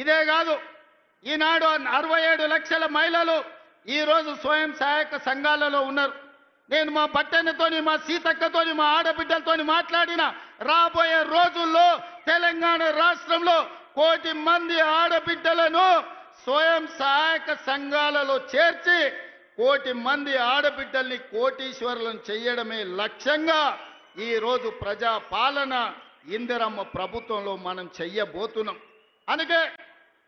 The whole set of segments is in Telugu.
ఇదే కాదు, ఈనాడు 67 లక్షల మహిళలు ఈరోజు స్వయం సహాయక సంఘాలలో ఉన్నారు. నేను మా పట్టణతోని, మా సీతక్కతోని, మా ఆడబిడ్డలతోని మాట్లాడిన రాబోయే రోజుల్లో తెలంగాణ రాష్ట్రంలో 1 కోటి మంది ఆడబిడ్డలను స్వయం సహాయక సంఘాలలో చేర్చి 1 కోటి మంది ఆడబిడ్డల్ని కోటీశ్వరులను చేయడమే లక్ష్యంగా ఈరోజు ప్రజా పాలన ఇందిరమ్మ ప్రభుత్వంలో మనం చెయ్యబోతున్నాం. అందుకే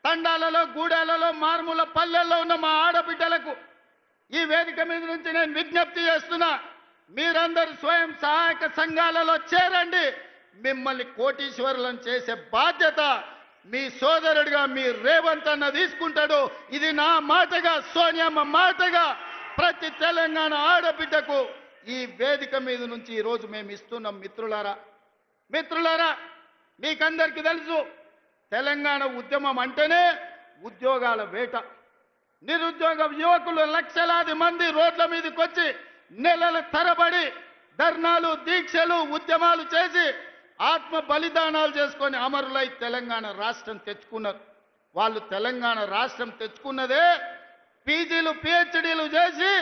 తండాలలో, గూడాలలో, మారుమూల పల్లెల్లో ఉన్న మా ఆడబిడ్డలకు ఈ వేదిక మీద నుంచి నేను విజ్ఞప్తి చేస్తున్నా, మీరందరూ స్వయం సహాయక సంఘాలలో చేరండి. మిమ్మల్ని కోటీశ్వరులను చేసే బాధ్యత మీ సోదరుడిగా మీ రేవంత్ అన్న తీసుకుంటాడు. ఇది నా మాటగా, సోనియమ్మ మాటగా ప్రతి తెలంగాణ ఆడబిడ్డకు ఈ వేదిక మీద నుంచి ఈరోజు మేము ఇస్తున్నాం. మిత్రులారా, మీకందరికీ తెలుసు, తెలంగాణ ఉద్యమం అంటేనే ఉద్యోగాల వేట. నిరుద్యోగ యువకులు లక్షలాది మంది రోడ్ల మీదకి వచ్చి నెలల తరబడి ధర్నాలు, దీక్షలు, ఉద్యమాలు చేసి ఆత్మ బలిదానాలు చేసుకొని అమరులై తెలంగాణ రాష్ట్రం తెచ్చుకున్నారు. వాళ్ళు తెలంగాణ రాష్ట్రం తెచ్చుకున్నదే పీజీలు, పిహెచ్డీలు చేసి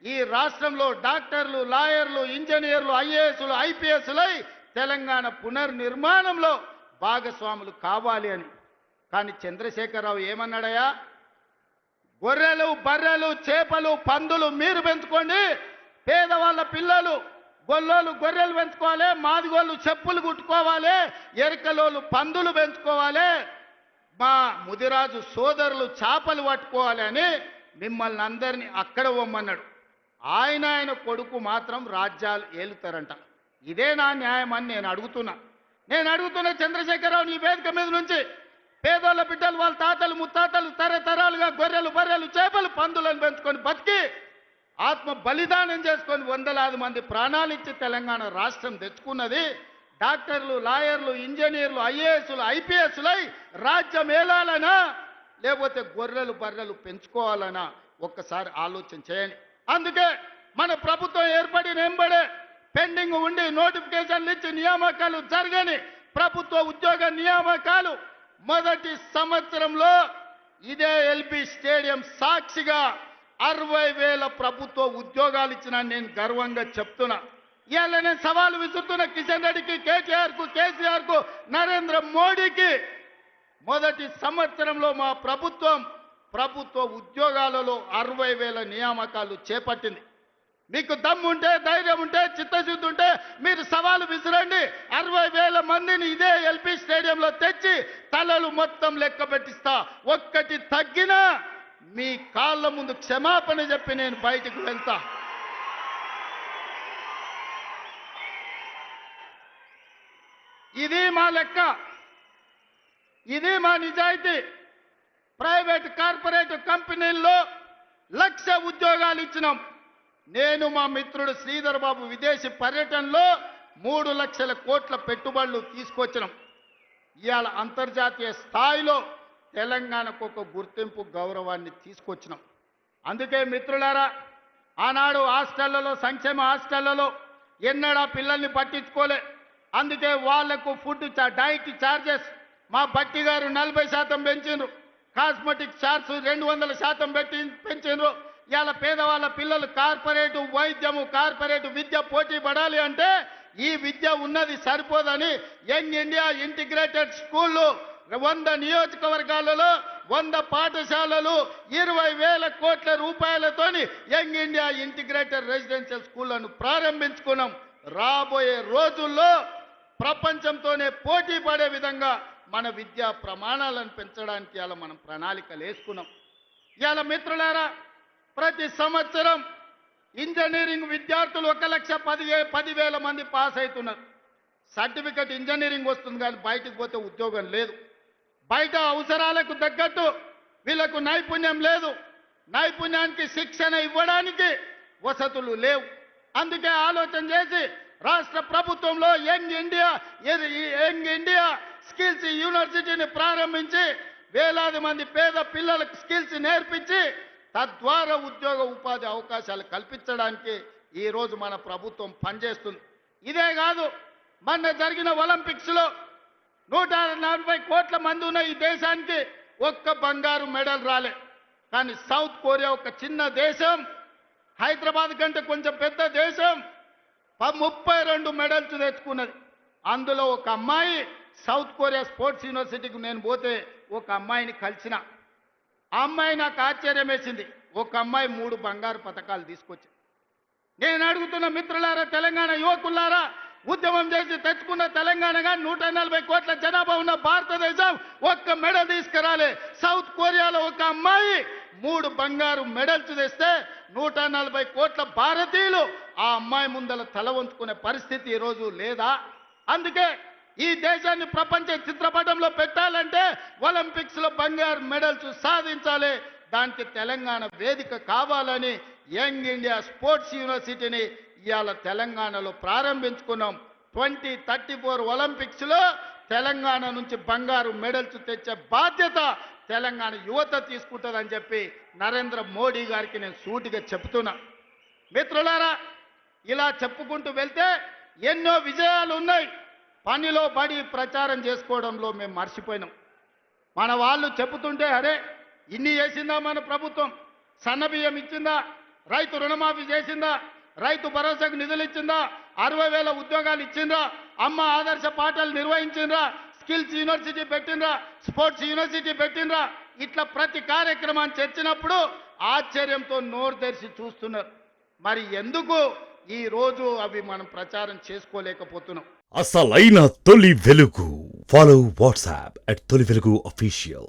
ఈ రాష్ట్రంలో డాక్టర్లు, లాయర్లు, ఇంజనీర్లు, ఐఏఎస్లు, ఐపీఎస్లై తెలంగాణ పునర్నిర్మాణంలో భాగస్వాములు కావాలి అని. కానీ చంద్రశేఖరరావు ఏమన్నాడయా? గొర్రెలు, బర్రెలు, చేపలు, పందులు మీరు పెంచుకోండి, పేదవాళ్ళ పిల్లలు గొల్లోళ్ళు గొర్రెలు పెంచుకోవాలి, మాదిగోళ్ళు చెప్పులు కుట్టుకోవాలి, ఎరకలోళ్ళు పందులు పెంచుకోవాలి, మా ముదిరాజు సోదరులు చేపలు పట్టుకోవాలి అని మిమ్మల్ని అందరినీ అక్కడ పొమ్మన్నాడు. ఆయన కొడుకు మాత్రం రాజ్యాలు ఏలుతారంట. ఇదే నా న్యాయం అని నేను అడుగుతున్నా చంద్రశేఖరరావు, నీ వేదిక మీద నుంచి పేదోళ్ళ బిడ్డలు, వాళ్ళ తాతలు ముత్తాతలు తరతరాలుగా గొర్రెలు, బర్రెలు, చేపలు, పందులను పెంచుకొని బతికి ఆత్మ బలిదానం చేసుకొని వందలాది మంది ప్రాణాలు ఇచ్చి తెలంగాణ రాష్ట్రం తెచ్చుకున్నది. డాక్టర్లు, లాయర్లు, ఇంజనీర్లు, ఐఏఎస్లు, ఐపీఎస్లై రాజ్యం ఏలాలనా లేకపోతే గొర్రెలు, బర్రెలు పెంచుకోవాలనా ఒక్కసారి ఆలోచన చేయండి. అందుకే మన ప్రభుత్వం ఏర్పడిన వెంబడే పెండింగ్ ఉండి నోటిఫికేషన్లు ఇచ్చి నియామకాలు జరగని ప్రభుత్వ ఉద్యోగ నియామకాలు మొదటి సంవత్సరంలో ఇదే ఎల్బీ స్టేడియం సాక్షిగా 60,000 ప్రభుత్వ ఉద్యోగాలు ఇచ్చిన నేను గర్వంగా చెప్తున్నా. ఇవాళ నేను సవాలు విసురుతున్న కిషన్ రెడ్డికి, కేటీఆర్కు, కేసీఆర్కు, నరేంద్ర మోడీకి, మొదటి సంవత్సరంలో మా ప్రభుత్వ ఉద్యోగాలలో 60,000 నియామకాలు చేపట్టింది. మీకు దమ్ము ఉంటే, ధైర్యం ఉంటే, చిత్తశుద్ధి ఉంటే మీరు సవాలు విసిరండి. 60,000 మందిని ఇదే ఎల్బీ స్టేడియంలో తెచ్చి తలలు మొత్తం లెక్క పెట్టిస్తా. ఒక్కటి తగ్గినా మీ కాళ్ళ ముందు క్షమాపణ చెప్పి నేను బయటకు వెళ్తా. ఇది మా లెక్క, ఇది మా నిజాయితీ. ప్రైవేట్ కార్పొరేట్ కంపెనీల్లో 1,00,000 ఉద్యోగాలు ఇచ్చినాం. నేను మా మిత్రుడు శ్రీధర్ బాబు విదేశీ పర్యటనలో 3 లక్షల కోట్ల పెట్టుబడులు తీసుకొచ్చినాం. ఇవాళ అంతర్జాతీయ స్థాయిలో తెలంగాణకు ఒక గుర్తింపు, గౌరవాన్ని తీసుకొచ్చినాం. అందుకే మిత్రులారా, ఆనాడు హాస్టళ్లలో, సంక్షేమ హాస్టళ్లలో ఎన్నడా పిల్లల్ని పట్టించుకోలే. అందుకే వాళ్లకు ఫుడ్ డైట్ ఛార్జెస్ మా బట్టి గారు 40% పెంచిండ్రు. Cosmetic charge 200% పెంచిండ్రు. ఇవాళ పేదవాళ్ళ పిల్లలు కార్పొరేటు వైద్యము, కార్పొరేటు విద్య పోటీ పడాలి అంటే ఈ విద్య ఉన్నది సరిపోదని యంగ్ ఇండియా ఇంటిగ్రేటెడ్ స్కూళ్ళు 100 నియోజకవర్గాలలో 100 పాఠశాలలు 20,000 కోట్ల రూపాయలతోని యంగ్ ఇండియా ఇంటిగ్రేటెడ్ రెసిడెన్షియల్ స్కూళ్లను ప్రారంభించుకున్నాం. రాబోయే రోజుల్లో ప్రపంచంతోనే పోటీ పడే విధంగా మన విద్యా ప్రమాణాలను పెంచడానికి ఇలా మనం ప్రణాళికలు వేసుకున్నాం. ఇవాళ మిత్రులారా, ప్రతి సంవత్సరం ఇంజనీరింగ్ విద్యార్థులు 1,10,000 మంది పాస్ అవుతున్నారు. సర్టిఫికెట్ ఇంజనీరింగ్ వస్తుంది కానీ బయటకు పోతే ఉద్యోగం లేదు. బయట అవసరాలకు తగ్గట్టు వీళ్ళకు నైపుణ్యం లేదు. నైపుణ్యానికి శిక్షణ ఇవ్వడానికి వసతులు లేవు. అందుకే ఆలోచన చేసి రాష్ట్ర ప్రభుత్వంలో యంగ్ ఇండియా స్కిల్స్ యూనివర్సిటీని ప్రారంభించి వేలాది మంది పేద పిల్లలకు స్కిల్స్ నేర్పించి తద్వారా ఉద్యోగ ఉపాధి అవకాశాలు కల్పించడానికి ఈరోజు మన ప్రభుత్వం పనిచేస్తుంది. ఇదే కాదు, మొన్న జరిగిన ఒలింపిక్స్లో 140 కోట్ల మంది ఉన్న ఈ దేశానికి ఒక్క బంగారు మెడల్ రాలే. కానీ సౌత్ కొరియా ఒక చిన్న దేశం, హైదరాబాద్ కంటే కొంచెం పెద్ద దేశం, 32 మెడల్స్ తెచ్చుకున్నది. అందులో ఒక అమ్మాయి సౌత్ కొరియా స్పోర్ట్స్ యూనివర్సిటీకి నేను పోతే ఒక అమ్మాయిని కలిసిన. ఆ అమ్మాయి నాకు ఆశ్చర్యం వేసింది. ఒక అమ్మాయి 3 బంగారు పతకాలు తీసుకొచ్చింది. నేను అడుగుతున్న మిత్రులారా, తెలంగాణ యువకులారా, ఉద్యమం చేసి తెచ్చుకున్న తెలంగాణగా 140 కోట్ల జనాభా ఉన్న భారతదేశం ఒక్క మెడల్ తీసుకురాలే. సౌత్ కొరియాలో ఒక అమ్మాయి 3 బంగారు మెడల్స్ తెస్తే 140 కోట్ల భారతీయులు ఆ అమ్మాయి ముందల తల వంచుకునే పరిస్థితి ఈరోజు లేదా? అందుకే ఈ దేశాన్ని ప్రపంచ చిత్రపటంలో పెట్టాలంటే ఒలింపిక్స్ లో బంగారు మెడల్స్ సాధించాలి. దానికి తెలంగాణ వేదిక కావాలని యంగ్ ఇండియా స్పోర్ట్స్ యూనివర్సిటీని ఇవాళ తెలంగాణలో ప్రారంభించుకున్నాం. 2034 ఒలింపిక్స్ లో తెలంగాణ నుంచి బంగారు మెడల్స్ తెచ్చే బాధ్యత తెలంగాణ యువత తీసుకుంటుందని చెప్పి నరేంద్ర మోడీ గారికి నేను సూటిగా చెప్తున్నా. మిత్రులారా, ఇలా చెప్పుకుంటూ వెళ్తే ఎన్నో విజయాలు ఉన్నాయి. పనిలో పడి ప్రచారం చేసుకోవడంలో మేము మర్చిపోయినాం. మన వాళ్ళు చెబుతుంటే అరే ఇన్ని చేసిందా మన ప్రభుత్వం, సన్నబియ్యం ఇచ్చిందా, రైతు రుణమాఫీ చేసిందా, రైతు భరోసాకు నిధులు ఇచ్చిందా, 60,000 ఉద్యోగాలు ఇచ్చిందా, అమ్మ ఆదర్శ పాఠాలు నిర్వహించిందా, స్కిల్స్ యూనివర్సిటీ పెట్టిండ్రా, స్పోర్ట్స్ యూనివర్సిటీ పెట్టిండ్రా, ఇట్లా ప్రతి కార్యక్రమాన్ని చర్చినప్పుడు ఆశ్చర్యంతో నోరు తెరిచి చూస్తున్నారు. మరి ఎందుకు ఈ రోజు అవి మనం ప్రచారం చేసుకోలేకపోతున్నాం? అసలైన తొలి వెలుగు. ఫాలో వాట్సాప్ @తొలి వెలుగు అఫీషియల్.